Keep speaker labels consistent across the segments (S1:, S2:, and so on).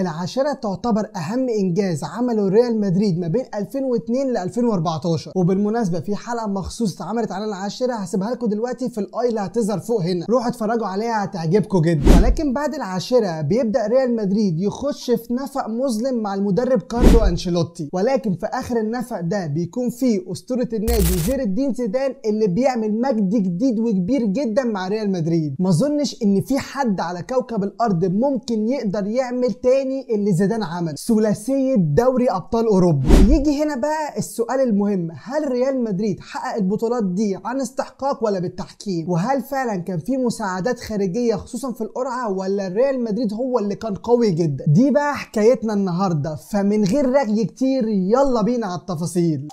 S1: العاشرة تعتبر أهم إنجاز عمله ريال مدريد ما بين 2002 ل 2014. وبالمناسبة في حلقة مخصوص اتعملت على العاشرة هسيبها لكم دلوقتي في الآي اللي هتظهر فوق هنا، روحوا اتفرجوا عليها هتعجبكم جدا. ولكن بعد العاشرة بيبدأ ريال مدريد يخش في نفق مظلم مع المدرب كارلو أنشيلوتي، ولكن في آخر النفق ده بيكون فيه أسطورة النادي زين الدين زيدان اللي بيعمل مجد جديد وكبير جدا مع ريال مدريد. ما اظنش ان في حد على كوكب الأرض ممكن يقدر يعمل تاني اللي زيدان عمل، ثلاثية دوري ابطال اوروبا. يجي هنا بقى السؤال المهم، هل ريال مدريد حقق البطولات دي عن استحقاق ولا بالتحكيم؟ وهل فعلا كان في مساعدات خارجية خصوصا في القرعة، ولا ريال مدريد هو اللي كان قوي جدا؟ دي بقى حكايتنا النهاردة، فمن غير رغي كتير يلا بينا على التفاصيل.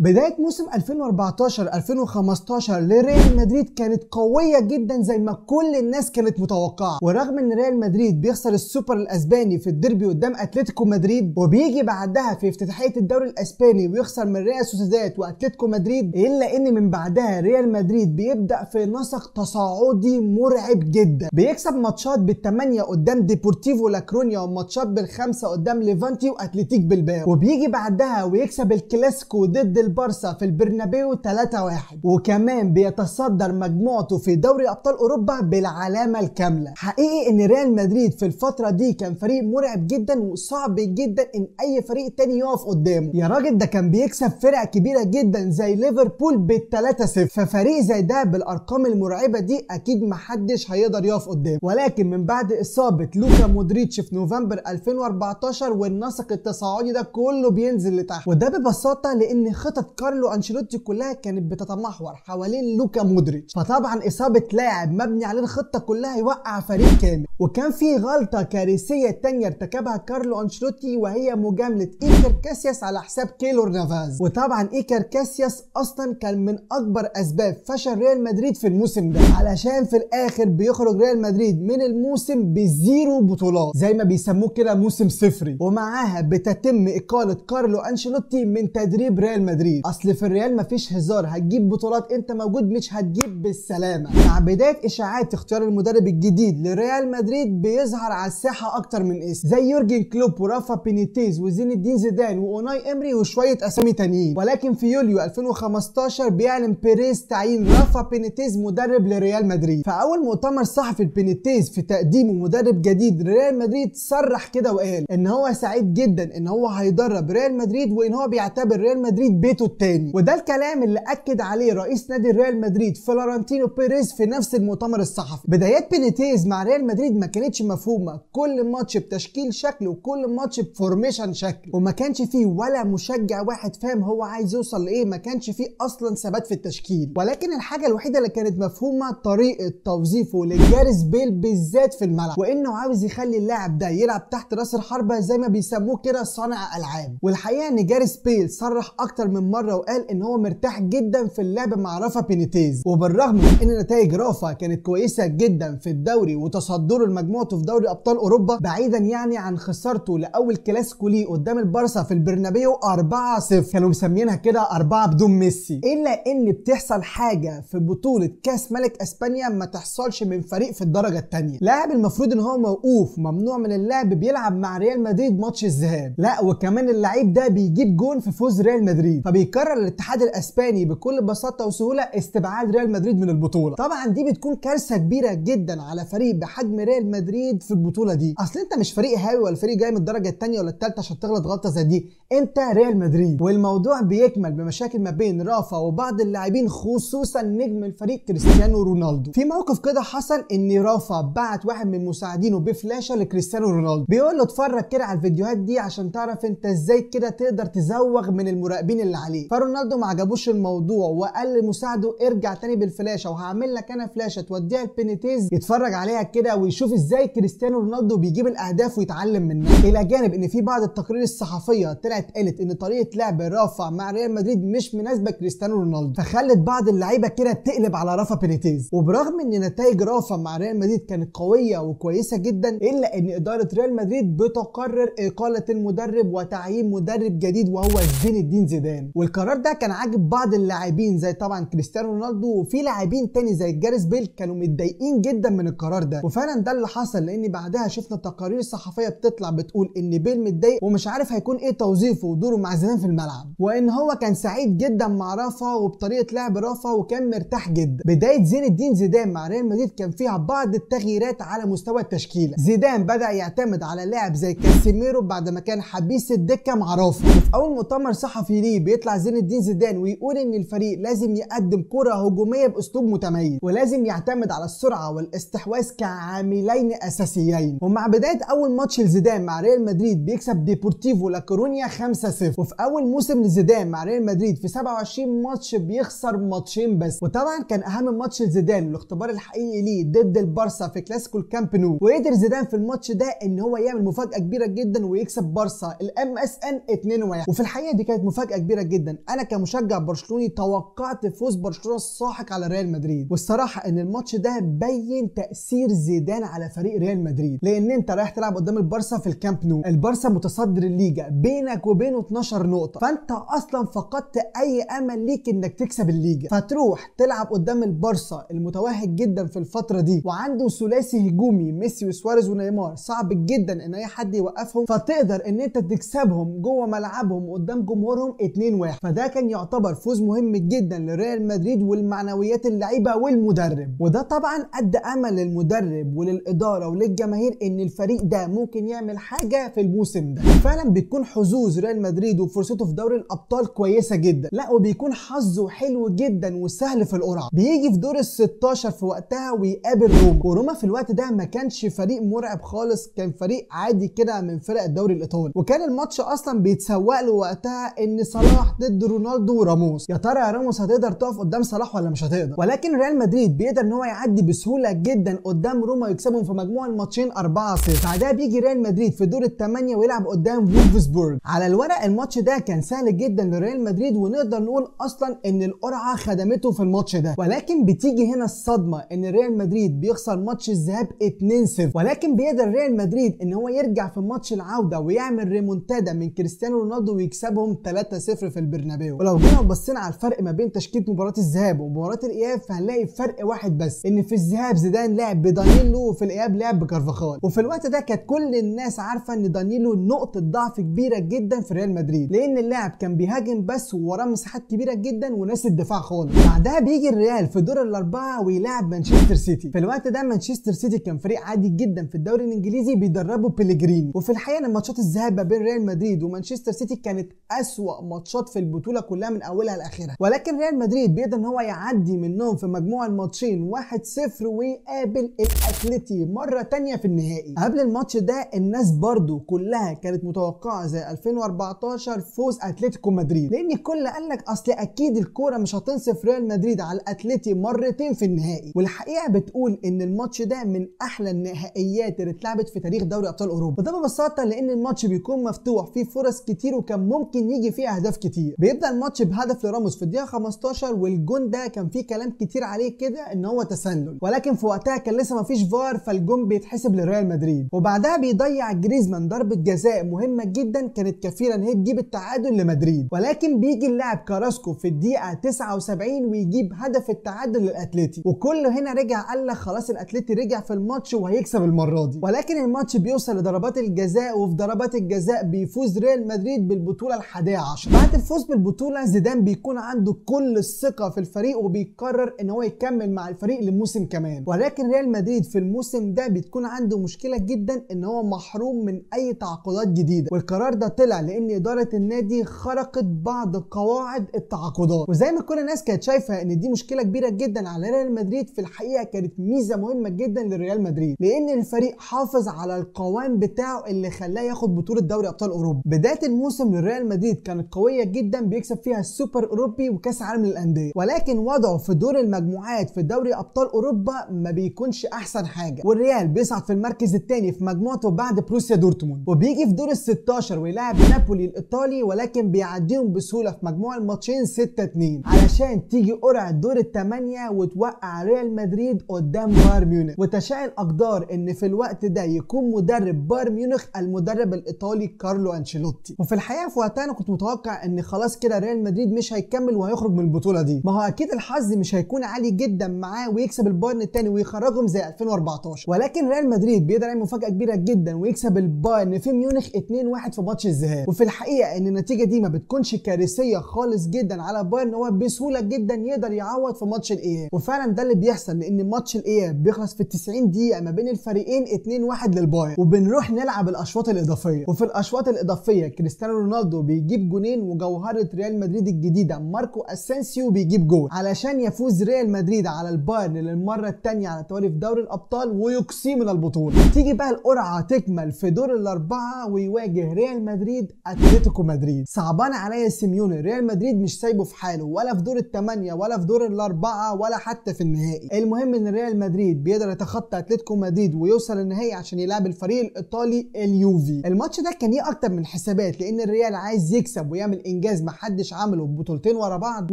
S1: بداية موسم 2014-2015 لريال مدريد كانت قوية جدا زي ما كل الناس كانت متوقعة، ورغم ان ريال مدريد بيخسر السوبر الاسباني في الديربي قدام اتلتيكو مدريد، وبيجي بعدها في افتتاحية الدوري الاسباني ويخسر من ريال سوسيداد واتلتيكو مدريد، الا ان من بعدها ريال مدريد بيبدأ في نسق تصاعدي مرعب جدا. بيكسب ماتشات بالثمانية قدام ديبورتيفو لاكرونيا، وماتشات بالخمسة قدام ليفانتي واتلتيك بلباو، وبيجي بعدها ويكسب الكلاسيكو ضد البارسا في البرنابيو 3-1، وكمان بيتصدر مجموعته في دوري ابطال اوروبا بالعلامه الكامله. حقيقي ان ريال مدريد في الفتره دي كان فريق مرعب جدا وصعب جدا ان اي فريق تاني يقف قدامه. يا راجل ده كان بيكسب فرق كبيره جدا زي ليفربول بال3-0، ففريق زي ده بالارقام المرعبه دي اكيد محدش هيقدر يقف قدامه. ولكن من بعد اصابه لوكا مودريتش في نوفمبر 2014 والنسق التصاعدي ده كله بينزل لتحت، وده ببساطه لان خطط كارلو أنشيلوتي كلها كانت بتتمحور حوالين لوكا مودريتش، فطبعا اصابه لاعب مبني عليه الخطه كلها يوقع فريق كامل. وكان في غلطه كارثيه تانية ارتكبها كارلو أنشيلوتي، وهي مجامله ايكر كاسياس على حساب كيلور نافاز. وطبعا ايكر كاسياس اصلا كان من اكبر اسباب فشل ريال مدريد في الموسم ده، علشان في الاخر بيخرج ريال مدريد من الموسم بزيرو بطولات زي ما بيسموه كده موسم صفري، ومعاها بتتم اقاله كارلو أنشيلوتي من تدريب ريال مدريد. اصل في الريال مفيش هزار، هتجيب بطولات انت موجود مش هتجيب بالسلامه. مع بدايه اشاعات اختيار المدرب الجديد لريال مدريد بيظهر على الساحه اكتر من اسم زي يورجن كلوب ورافا بينيتيز وزين الدين زيدان واوناي امري وشويه اسامي تانيين. ولكن في يوليو 2015 بيعلن بيريز تعيين رافا بينيتيز مدرب لريال مدريد. فاول مؤتمر صحفي لبينيتيز في تقديمه مدرب جديد لريال مدريد صرح كده وقال ان هو سعيد جدا ان هو هيدرب ريال مدريد، وان هو بيعتبر ريال مدريد بيته التاني. وده الكلام اللي اكد عليه رئيس نادي ريال مدريد فلورنتينو بيريز في نفس المؤتمر الصحفي. بدايات بينيتيز مع ريال مدريد ما كانتش مفهومه، كل ماتش بتشكيل شكل وكل ماتش بفورميشن شكل، وما كانش فيه ولا مشجع واحد فاهم هو عايز يوصل لايه، ما كانش فيه اصلا ثبات في التشكيل. ولكن الحاجه الوحيده اللي كانت مفهومه طريقه توظيفه لجاريث بيل بالذات في الملعب، وانه عاوز يخلي اللاعب ده يلعب تحت راس الحربه زي ما بيسموه كده صانع العاب. والحقيقه ان جاريث بيل صرح اكتر من مره وقال ان هو مرتاح جدا في اللعب مع رافا بينيتيز، وبالرغم من ان نتائج رافا كانت كويسه جدا في الدوري وتصدره لمجموعته في دوري ابطال اوروبا، بعيدا يعني عن خسارته لاول كلاسيكو ليه قدام البارسا في البرنابيو 4-0، كانوا مسمينها كده 4 بدون ميسي. الا ان بتحصل حاجه في بطوله كاس ملك اسبانيا ما تحصلش من فريق في الدرجه الثانيه، لاعب المفروض ان هو موقوف ممنوع من اللعب بيلعب مع ريال مدريد ماتش الذهاب، لا وكمان اللعيب ده بيجيب جون في فوز ريال مدريد، فبيقرر الاتحاد الاسباني بكل بساطه وسهوله استبعاد ريال مدريد من البطوله. طبعا دي بتكون كارثه كبيره جدا على فريق بحجم ريال مدريد في البطوله دي. اصل انت مش فريق هاوي ولا فريق جاي من الدرجه الثانيه ولا الثالثه عشان تغلط غلطه زي دي، انت ريال مدريد. والموضوع بيكمل بمشاكل ما بين رافا وبعض اللاعبين خصوصا نجم الفريق كريستيانو رونالدو. في موقف كده حصل ان رافا بعت واحد من مساعدينه بفلاشه لكريستيانو رونالدو، بيقول له اتفرج كده على الفيديوهات دي عشان تعرف انت ازاي كده تقدر تزوغ من المراقبين اللي عليه. فرونالدو ما عجبوش الموضوع وقال لمساعده ارجع تاني بالفلاشه وهعمل لك انا فلاشه توديها لبينيتيز يتفرج عليها كده ويشوف ازاي كريستيانو رونالدو بيجيب الاهداف ويتعلم منها. الى جانب ان في بعض التقارير الصحفيه طلعت قالت ان طريقه لعب رافا مع ريال مدريد مش مناسبه كريستيانو رونالدو، فخلت بعض اللعيبه كده تقلب على رافا بينيتيز. وبرغم ان نتائج رافا مع ريال مدريد كانت قويه وكويسه جدا، الا ان اداره ريال مدريد بتقرر اقاله المدرب وتعيين مدرب جديد وهو زين الدين زيدان. زيدان، والقرار ده كان عاجب بعض اللاعبين زي طبعا كريستيانو رونالدو، وفي لاعبين تاني زي جاريث بيل كانوا متضايقين جدا من القرار ده. وفعلا ده اللي حصل، لان بعدها شفنا تقارير صحفيه بتطلع بتقول ان بيل متضايق ومش عارف هيكون ايه توظيفه ودوره مع زيدان في الملعب، وان هو كان سعيد جدا مع رافا وبطريقه لعب رافا وكان مرتاح جدا. بدايه زين الدين زيدان مع ريال مدريد كان فيها بعض التغييرات على مستوى التشكيله. زيدان بدا يعتمد على لاعب زي كاسيميرو بعد ما كان حبيس الدكه مع رافا. وفي اول مؤتمر صحفي ليه بيطلع زين الدين زيدان ويقول ان الفريق لازم يقدم كره هجوميه باسلوب متميز، ولازم يعتمد على السرعه والاستحواذ كعاملين اساسيين. ومع بدايه اول ماتش لزيدان مع ريال مدريد بيكسب ديبورتيفو لا كورونيا 5-0. وفي اول موسم لزيدان مع ريال مدريد في 27 ماتش بيخسر ماتشين بس. وطبعا كان اهم ماتش لزيدان والاختبار الحقيقي ليه ضد البارسا في كلاسيكو الكامب نو، وقدر زيدان في الماتش ده ان هو يعمل مفاجاه كبيره جدا ويكسب بارسا الMSN 2-1. وفي الحقيقه دي كانت مفاجاه كبيره جدا. انا كمشجع برشلوني توقعت فوز برشلونه الساحق على ريال مدريد، والصراحه ان الماتش ده بين تاثير زيدان على فريق ريال مدريد، لان انت رايح تلعب قدام البارسا في الكامب نو، البارسا متصدر الليجا بينك وبينه 12 نقطه، فانت اصلا فقدت اي امل ليك انك تكسب الليجا، فتروح تلعب قدام البارسا المتوهج جدا في الفتره دي وعنده ثلاثي هجومي ميسي وسواريز ونيمار صعب جدا ان اي حد يوقفهم، فتقدر ان انت تكسبهم جوه ملعبهم قدام جمهورهم 2-1. فده كان يعتبر فوز مهم جدا لريال مدريد والمعنويات اللعيبه والمدرب، وده طبعا ادى امل للمدرب وللاداره وللجماهير ان الفريق ده ممكن يعمل حاجه في الموسم ده. فعلا بيكون حظوظ ريال مدريد وفرصته في دوري الابطال كويسه جدا، لا وبيكون حظه حلو جدا وسهل في القرعه. بيجي في دور ال16 في وقتها ويقابل روما، وروما في الوقت ده ما كانش فريق مرعب خالص، كان فريق عادي كده من فرق الدوري الايطالي، وكان الماتش اصلا بيتسوق له وقتها ان صلاح ضد رونالدو وراموس. يا ترى يا راموس هتقدر تقف قدام صلاح ولا مش هتقدر؟ ولكن ريال مدريد بيقدر ان هو يعدي بسهوله جدا قدام روما ويكسبهم في مجموع الماتشين 4-0. بعدها بيجي ريال مدريد في دور الثمانيه ويلعب قدام وولفسبورج. على الورق الماتش ده كان سهل جدا لريال مدريد، ونقدر نقول اصلا ان القرعه خدمته في الماتش ده، ولكن بتيجي هنا الصدمه ان ريال مدريد بيخسر ماتش الذهاب 2-0. ولكن بيقدر ريال مدريد ان هو يرجع في ماتش العوده ويعمل ريمونتادا من كريستيانو رونالدو ويكسبهم 3-0 في البرنابيو. ولو جينا بصينا على الفرق ما بين تشكيله مباراه الذهاب ومباراه الاياب فهنلاقي فرق واحد بس، ان في الذهاب زيدان لعب بدانيلو وفي الاياب لعب بكارفاخال. وفي الوقت ده كانت كل الناس عارفه ان دانيلو نقطه ضعف كبيره جدا في ريال مدريد، لان اللاعب كان بيهاجم بس ووراه مساحات كبيره جدا وناس الدفاع خالص. بعدها بيجي الريال في دور الاربعه ويلعب مانشستر سيتي. في الوقت ده مانشستر سيتي كان فريق عادي جدا في الدوري الانجليزي بيدربه بيليجريني. وفي الحقيقه ماتشات الذهاب ما بين ريال مدريد ومانشستر سيتي كانت اسوأ ماتشات في البطوله كلها من اولها لاخرها، ولكن ريال مدريد بيقدر ان هو يعدي منهم في مجموع الماتشين 1-0 ويقابل الاتليتي مره ثانيه في النهائي. قبل الماتش ده الناس برضو كلها كانت متوقعه زي 2014 فوز اتلتيكو مدريد، لان الكل قال لك اصل اكيد الكوره مش هتنصف ريال مدريد على الاتليتي مرتين في النهائي. والحقيقه بتقول ان الماتش ده من احلى النهائيات اللي اتلعبت في تاريخ دوري ابطال اوروبا، وده ببساطه لان الماتش بيكون مفتوح فيه فرص كتير وكان ممكن يجي فيه اهداف كتير. بيبدا الماتش بهدف لراموس في الدقيقه 15، والجون ده كان فيه كلام كتير عليه كده ان هو تسلل، ولكن في وقتها كان لسه مفيش فار فالجون بيتحسب لريال مدريد. وبعدها بيضيع جريزمان ضربه جزاء مهمه جدا كانت كفيله ان هي تجيب التعادل لمدريد، ولكن بيجي اللاعب كاراسكو في الدقيقه 79 ويجيب هدف التعادل للاتليتي، وكله هنا رجع قال لك خلاص الاتليتي رجع في الماتش وهيكسب المره دي. ولكن الماتش بيوصل لضربات الجزاء، وفي ضربات الجزاء بيفوز ريال مدريد بالبطوله ال11. بعد الفوز بالبطوله زيدان بيكون عنده كل الثقه في الفريق وبيقرر ان هو يكمل مع الفريق لموسم كمان. ولكن ريال مدريد في الموسم ده بتكون عنده مشكله جدا ان هو محروم من اي تعاقدات جديده، والقرار ده طلع لان اداره النادي خرقت بعض قواعد التعاقدات. وزي ما كل الناس كانت شايفه ان دي مشكله كبيره جدا على ريال مدريد، في الحقيقه كانت ميزه مهمه جدا لريال مدريد، لان الفريق حافظ على القوام بتاعه اللي خلاه ياخد بطوله دوري ابطال اوروبا. بدايه الموسم لريال مدريد كانت قويه جدا، بيكسب فيها السوبر اوروبي وكاس عالم للانديه، ولكن وضعه في دور المجموعات في دوري ابطال اوروبا ما بيكونش احسن حاجه، والريال بيصعد في المركز الثاني في مجموعته بعد بروسيا دورتموند، وبيجي في دور ال16 ويلاعب نابولي الايطالي، ولكن بيعديهم بسهوله في مجموع الماتشين 6-2 علشان تيجي قرعه دور الثمانيه وتوقع ريال مدريد قدام بايرن ميونخ. وتشاء الاقدار ان في الوقت ده يكون مدرب بايرن ميونخ المدرب الايطالي كارلو انشيلوتي. وفي الحقيقه في وقتها انا كنت متوقع ان ان خلاص كده ريال مدريد مش هيكمل وهيخرج من البطوله دي. ما هو اكيد الحظ مش هيكون عالي جدا معاه ويكسب البايرن الثاني ويخرجهم زي 2014، ولكن ريال مدريد بيقدر يعمل مفاجاه كبيره جدا ويكسب البايرن في ميونخ 2-1 في ماتش الذهاب. وفي الحقيقه ان النتيجه دي ما بتكونش كارثيه خالص جدا على بايرن، هو بسهوله جدا يقدر يعوض في ماتش الاياب. وفعلا ده اللي بيحصل، لان ماتش الاياب بيخلص في 90 دقيقه ما بين الفريقين 2-1 للبايرن، وبنروح نلعب الاشواط الاضافيه. وفي الاشواط الاضافيه كريستيانو رونالدو بيجيب جونين، وجوهره ريال مدريد الجديده ماركو اسينسيو بيجيب جول علشان يفوز ريال مدريد على البايرن للمره الثانيه على التوالي في دوري الابطال ويقصيه من البطوله. تيجي بقى القرعه تكمل في دور الاربعه ويواجه ريال مدريد اتلتيكو مدريد. صعبان عليا سيميوني، ريال مدريد مش سايبه في حاله ولا في دور الثمانيه ولا في دور الاربعه ولا حتى في النهائي. المهم ان ريال مدريد بيقدر يتخطى اتلتيكو مدريد ويوصل النهائي عشان يلعب الفريق الايطالي اليوفي. الماتش ده كان ليه اكتر من حسابات، لان الريال عايز يكسب ويعمل انجاز محدش عمله ببطولتين ورا بعض،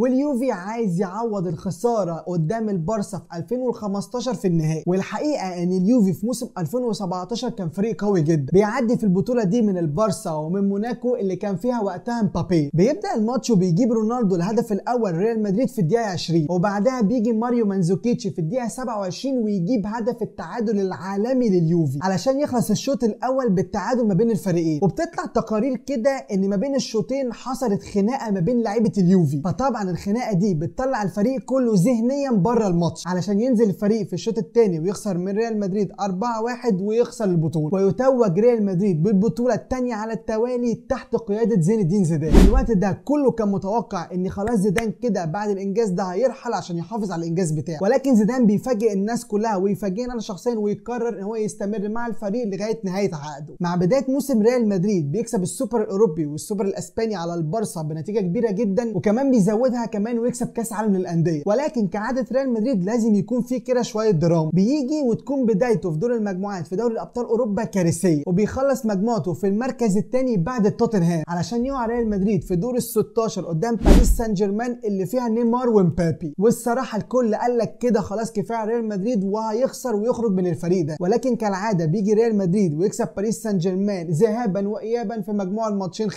S1: واليوفي عايز يعوض الخساره قدام البارسا في 2015 في النهائي. والحقيقه ان اليوفي في موسم 2017 كان فريق قوي جدا، بيعدي في البطوله دي من البارسا ومن موناكو اللي كان فيها وقتها مبابي. بيبدا الماتش وبيجيب رونالدو الهدف الاول ريال مدريد في الدقيقه 20، وبعدها بيجي ماريو مانزوكيتش في الدقيقه 27 ويجيب هدف التعادل العالمي لليوفي علشان يخلص الشوط الاول بالتعادل ما بين الفريقين. وبتطلع تقارير كده ان ما بين الشوطين حصلت خناقه ما بين لعيبه اليوفي، فطبعا الخناقه دي بتطلع الفريق كله ذهنيا بره الماتش علشان ينزل الفريق في الشوط الثاني ويخسر من ريال مدريد 4-1 ويخسر البطوله، ويتوج ريال مدريد بالبطوله الثانيه على التوالي تحت قياده زين الدين زيدان. الوقت ده كله كان متوقع ان خلاص زيدان كده بعد الانجاز ده هيرحل عشان يحافظ على الانجاز بتاعه، ولكن زيدان بيفاجئ الناس كلها ويفاجئنا انا شخصيا ويقرر ان هو يستمر مع الفريق لغايه نهايه عقده. مع بدايه موسم ريال مدريد بيكسب السوبر الاوروبي والسوبر الاسباني على البارسا بنتيجه كبيره جدا، وكمان بيزودها كمان ويكسب كاس عالم للانديه. ولكن كعاده ريال مدريد لازم يكون في كده شويه دراما، بيجي وتكون بدايته في دور المجموعات في دوري الابطال اوروبا كارثيه، وبيخلص مجموعته في المركز الثاني بعد توتنهام علشان يقع ريال مدريد في دور ال16 قدام باريس سان جيرمان اللي فيها نيمار ومبابي. والصراحه الكل قال لك كده خلاص كفايه ريال مدريد وهيخسر ويخرج من الفريق ده، ولكن كالعاده بيجي ريال مدريد ويكسب باريس سان جيرمان ذهابا وايابا في مجموع الماتشين 5-2.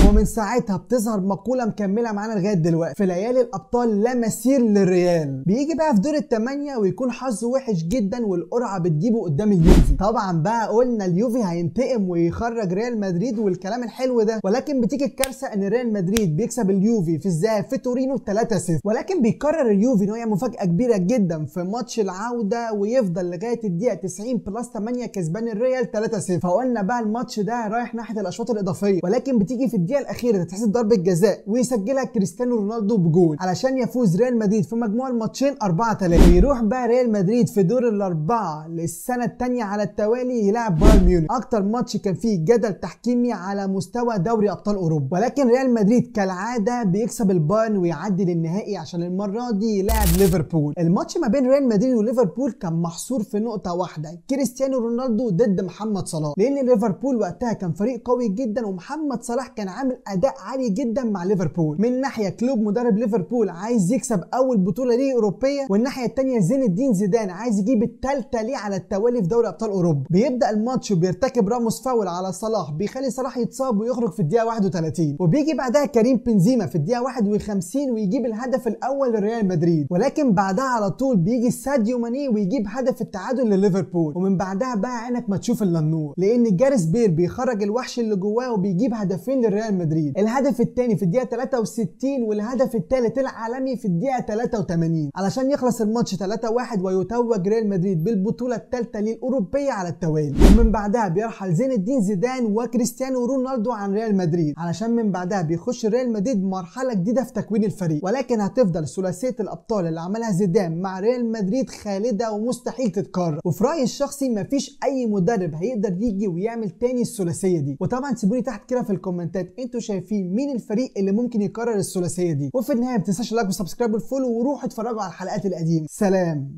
S1: ومن ساعتها بتظهر مقوله مكمله معانا لغايه دلوقتي: في ليالي الابطال لا مسير للريال. بيجي بقى في دور الثمانيه ويكون حظه وحش جدا والقرعه بتجيبه قدام اليوفي. طبعا بقى قلنا اليوفي هينتقم ويخرج ريال مدريد والكلام الحلو ده، ولكن بتيجي الكارثه ان ريال مدريد بيكسب اليوفي في الذهاب في تورينو 3-0. ولكن بيقرر اليوفي ان هو يعمل مفاجاه كبيره جدا في ماتش العوده ويفضل لغايه الدقيقه 90+8 كسبان الريال 3-0. فقلنا بقى الماتش ده رايح ناحيه الاشواط الاضافيه، ولكن بتيجي في الدقيقه الاخيره تتحسب ضربه جزاء ويسجلها كريستيانو رونالدو بجول علشان يفوز ريال مدريد في مجموع الماتشين 4-3. ويروح بقى ريال مدريد في دور الاربعه للسنه الثانيه على التوالي يلعب بايرن ميونخ، اكتر ماتش كان فيه جدل تحكيمي على مستوى دوري ابطال اوروبا. ولكن ريال مدريد كالعاده بيكسب البايرن ويعدي للنهائي عشان المره دي يلاعب ليفربول. الماتش ما بين ريال مدريد وليفربول كان محصور في نقطه واحده: كريستيانو رونالدو ضد محمد صلاح، لان ليفربول وقتها كان فريق قوي جدا ومحمد صلاح كان عامل اداء عالي جدا مع ليفربول. من ناحيه كلوب مدرب ليفربول عايز يكسب اول بطوله ليه اوروبيه، والناحيه الثانيه زين الدين زيدان عايز يجيب الثالثه ليه على التوالي في دوري ابطال اوروبا. بيبدا الماتش وبيرتكب راموس فاول على صلاح بيخلي صلاح يتصاب ويخرج في الدقيقه 31، وبيجي بعدها كريم بنزيما في الدقيقه 51 ويجيب الهدف الاول لريال مدريد. ولكن بعدها على طول بيجي ساديو ماني ويجيب هدف التعادل لليفربول، ومن بعدها بقى عينك ما تشوف الا النور، لان جاريث بيل بيخرج الوحش اللي جواه وبيجيب هدفين للريال مدريد، الهدف الثاني في الدقيقه 63 والهدف الثالث العالمي في الدقيقه 83 علشان يخلص الماتش 3-1 ويتوج ريال مدريد بالبطوله الثالثه للاوروبيه على التوالي. ومن بعدها بيرحل زين الدين زيدان وكريستيانو رونالدو عن ريال مدريد علشان من بعدها بيخش ريال مدريد مرحله جديده في تكوين الفريق. ولكن هتفضل ثلاثيه الابطال اللي عملها زيدان مع ريال مدريد خالده ومستحيل تتكرر، وفي رايي الشخصي مفيش اي مدرب هيقدر يجي ويعمل تاني الثلاثيه دي. وطبعا سيبولي تحت كده في الكومنتات انتوا شايفين مين الفريق اللي ممكن يكرر الثلاثيه دي. وفي النهايه ما تنساش اللايك والسبسكرايب والفولو، وروحوا اتفرجوا على الحلقات القديمه. سلام.